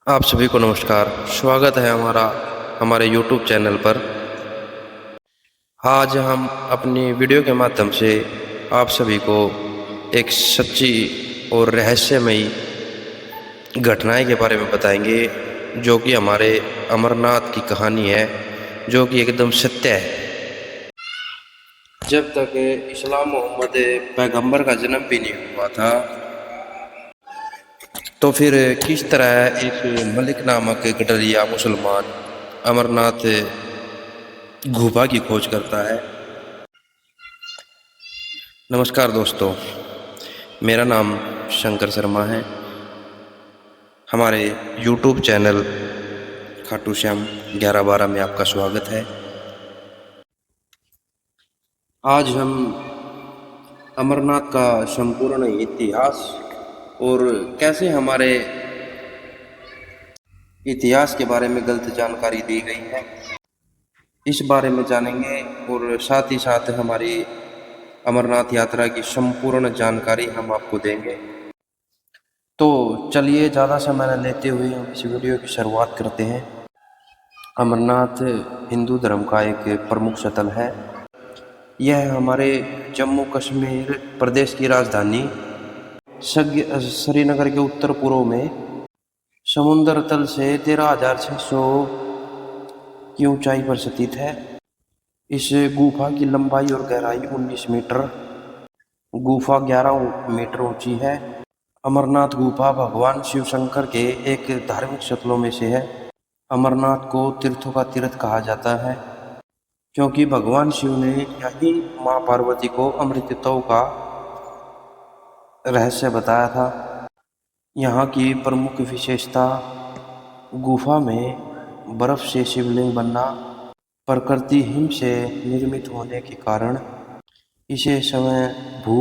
आप सभी को नमस्कार। स्वागत है हमारे YouTube चैनल पर। आज हम अपनी वीडियो के माध्यम से आप सभी को एक सच्ची और रहस्यमयी घटनाएं के बारे में बताएंगे, जो कि हमारे अमरनाथ की कहानी है, जो कि एकदम सत्य है। जब तक इस्लाम मोहम्मद पैगंबर का जन्म भी नहीं हुआ था, तो फिर किस तरह एक मलिक नामक गडरिया मुसलमान अमरनाथ गुफा की खोज करता है। नमस्कार दोस्तों, मेरा नाम शंकर शर्मा है। हमारे YouTube चैनल खाटू श्याम 11-12 में आपका स्वागत है। आज हम अमरनाथ का संपूर्ण इतिहास और कैसे हमारे इतिहास के बारे में गलत जानकारी दी गई है, इस बारे में जानेंगे। और साथ ही साथ हमारी अमरनाथ यात्रा की संपूर्ण जानकारी हम आपको देंगे। तो चलिए ज़्यादा समय न लेते हुए हम इस वीडियो की शुरुआत करते हैं। अमरनाथ हिंदू धर्म का एक प्रमुख स्थल है। यह हमारे जम्मू कश्मीर प्रदेश की राजधानी श्रीनगर के उत्तर पूर्व में समुद्र तल से 13,600 की ऊंचाई पर स्थित है। इस गुफा की लंबाई और गहराई 19 मीटर, गुफा 11 मीटर ऊंची है। अमरनाथ गुफा भगवान शिव शंकर के एक धार्मिक स्थलों में से है। अमरनाथ को तीर्थों का तीर्थ कहा जाता है, क्योंकि भगवान शिव ने यही माँ पार्वती को अमृतत्व का रहस्य बताया था। यहाँ की प्रमुख विशेषता गुफा में बर्फ से शिवलिंग बनना, प्रकृति हिम से निर्मित होने के कारण इसे समय भू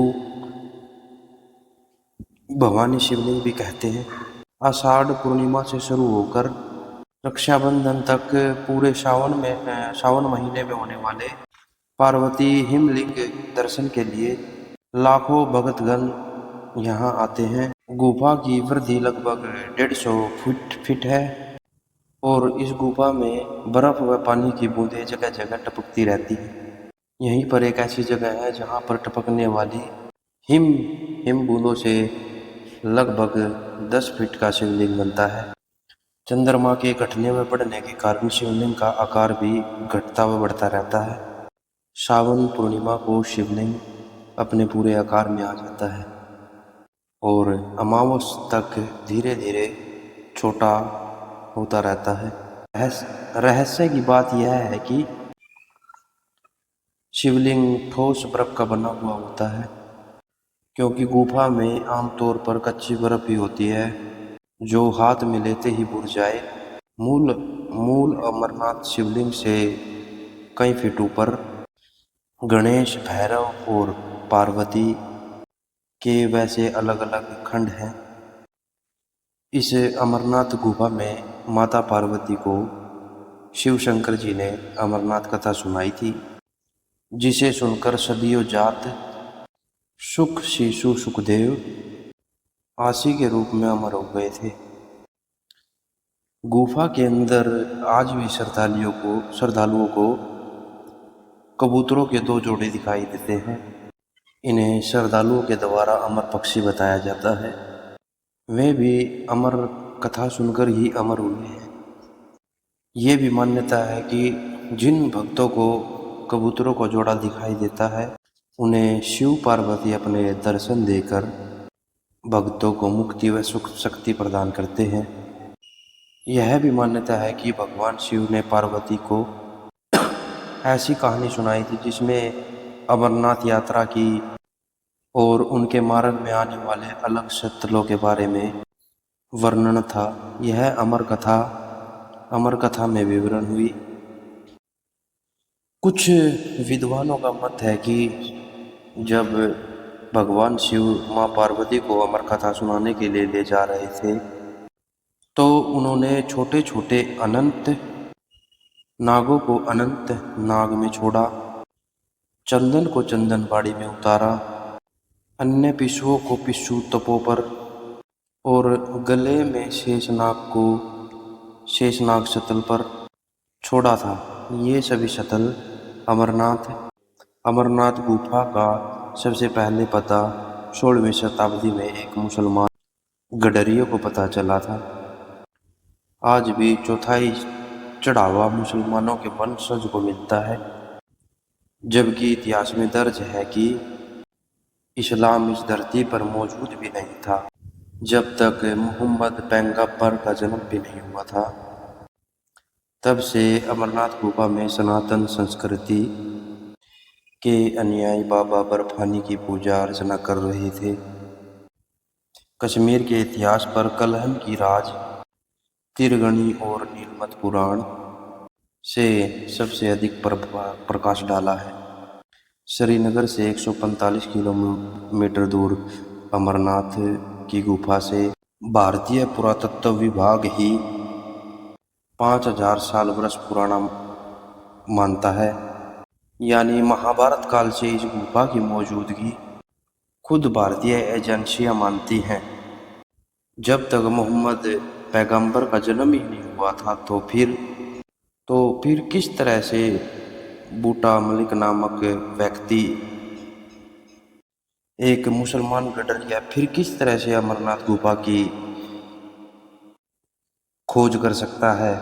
भवानी शिवलिंग भी कहते हैं। आषाढ़ पूर्णिमा से शुरू होकर रक्षाबंधन तक पूरे सावन महीने में होने वाले पार्वती हिमलिंग दर्शन के लिए लाखों भक्तगण यहाँ आते हैं। गुफा की वृद्धि लगभग 150 फीट है और इस गुफा में बर्फ व पानी की बूंदें जगह जगह टपकती रहती हैं। यहीं पर एक ऐसी जगह है जहाँ पर टपकने वाली हिम बूंदों से लगभग 10 फीट का शिवलिंग बनता है। चंद्रमा के घटने व बढ़ने के कारण शिवलिंग का आकार भी घटता व बढ़ता रहता है। सावन पूर्णिमा को शिवलिंग अपने पूरे आकार में आ जाता है और अमावस तक धीरे धीरे छोटा होता रहता है। रहस्य की बात यह है कि शिवलिंग ठोस बर्फ का बना हुआ होता है, क्योंकि गुफा में आमतौर पर कच्ची बर्फ ही होती है जो हाथ में लेते ही बुझ जाए। मूल मूल अमरनाथ शिवलिंग से कई फीट ऊपर गणेश, भैरव और पार्वती के वैसे अलग अलग खंड हैं। इस अमरनाथ गुफा में माता पार्वती को शिव शंकर जी ने अमरनाथ कथा सुनाई थी, जिसे सुनकर सदियों जात सुख शिशु सुखदेव आशी के रूप में अमर हो गए थे। गुफा के अंदर आज भी श्रद्धालुओं को कबूतरों के 2 जोड़े दिखाई देते हैं। इन्हें श्रद्धालुओं के द्वारा अमर पक्षी बताया जाता है। वे भी अमर कथा सुनकर ही अमर हुए हैं। ये भी मान्यता है कि जिन भक्तों को कबूतरों का जोड़ा दिखाई देता है, उन्हें शिव पार्वती अपने दर्शन देकर भक्तों को मुक्ति व सुख शक्ति प्रदान करते हैं। यह भी मान्यता है कि भगवान शिव ने पार्वती को ऐसी कहानी सुनाई थी जिसमें अमरनाथ यात्रा की और उनके मार्ग में आने वाले अलग स्थलों के बारे में वर्णन था। यह अमर कथा में विवरण हुई। कुछ विद्वानों का मत है कि जब भगवान शिव माँ पार्वती को अमर कथा सुनाने के लिए ले जा रहे थे, तो उन्होंने छोटे छोटे अनंत नागों को अनंत नाग में छोड़ा, चंदन को चंदन बाड़ी में उतारा, अन्य पिशुओं को पिशु तपों पर और गले में शेषनाग शतल पर छोड़ा था। ये सभी शतल अमरनाथ गुफा का सबसे पहले पता 16वीं शताब्दी में एक मुसलमान गडरियों को पता चला था। आज भी चौथाई चढ़ावा मुसलमानों के वंशज को मिलता है, जबकि इतिहास में दर्ज है कि इस्लाम इस धरती पर मौजूद भी नहीं था जब तक मोहम्मद पैगंबर का जन्म भी नहीं हुआ था। तब से अमरनाथ गुफा में सनातन संस्कृति के अनुयायी बाबा बर्फानी की पूजा अर्चना कर रहे थे। कश्मीर के इतिहास पर कलहन की राज तिरगनी और नीलमत पुराण से सबसे अधिक प्रकाश डाला है। श्रीनगर से 145 किलोमीटर दूर अमरनाथ की गुफा से भारतीय पुरातत्व विभाग ही 5000 साल वर्ष पुराना मानता है। यानी महाभारत काल से इस गुफा की मौजूदगी खुद भारतीय एजेंसियां मानती हैं। जब तक मोहम्मद पैगंबर का जन्म ही नहीं हुआ था तो फिर किस तरह से बूटा मलिक नामक व्यक्ति, एक मुसलमान गडरिया, फिर किस तरह से अमरनाथ गुफा की खोज कर सकता है।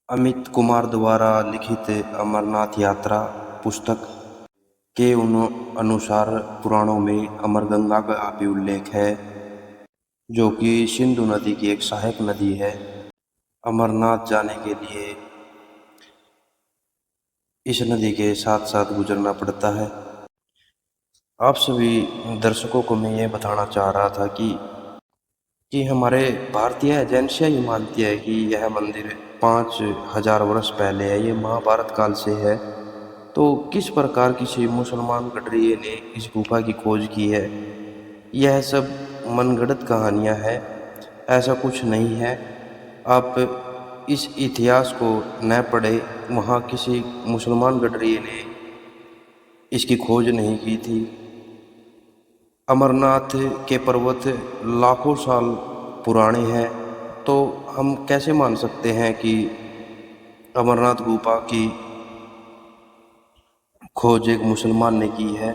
अमित कुमार द्वारा लिखित अमरनाथ यात्रा पुस्तक के अनुसार पुराणों में अमरगंगा का भी उल्लेख है, जो कि सिंधु नदी की एक सहायक नदी है। अमरनाथ जाने के लिए इस नदी के साथ साथ गुजरना पड़ता है। आप सभी दर्शकों को मैं ये बताना चाह रहा था कि हमारे भारतीय एजेंसियां ये मानती है कि यह मंदिर 5000 वर्ष पहले है, ये महाभारत काल से है। तो किस प्रकार किसी मुसलमान गडरिये ने इस गुफा की खोज की है? यह सब मनगढ़ंत कहानियां हैं, ऐसा कुछ नहीं है। आप इस इतिहास को न पढ़े, वहाँ किसी मुसलमान गडरिये ने इसकी खोज नहीं की थी। अमरनाथ के पर्वत लाखों साल पुराने हैं, तो हम कैसे मान सकते हैं कि अमरनाथ गुफा की खोज एक मुसलमान ने की है?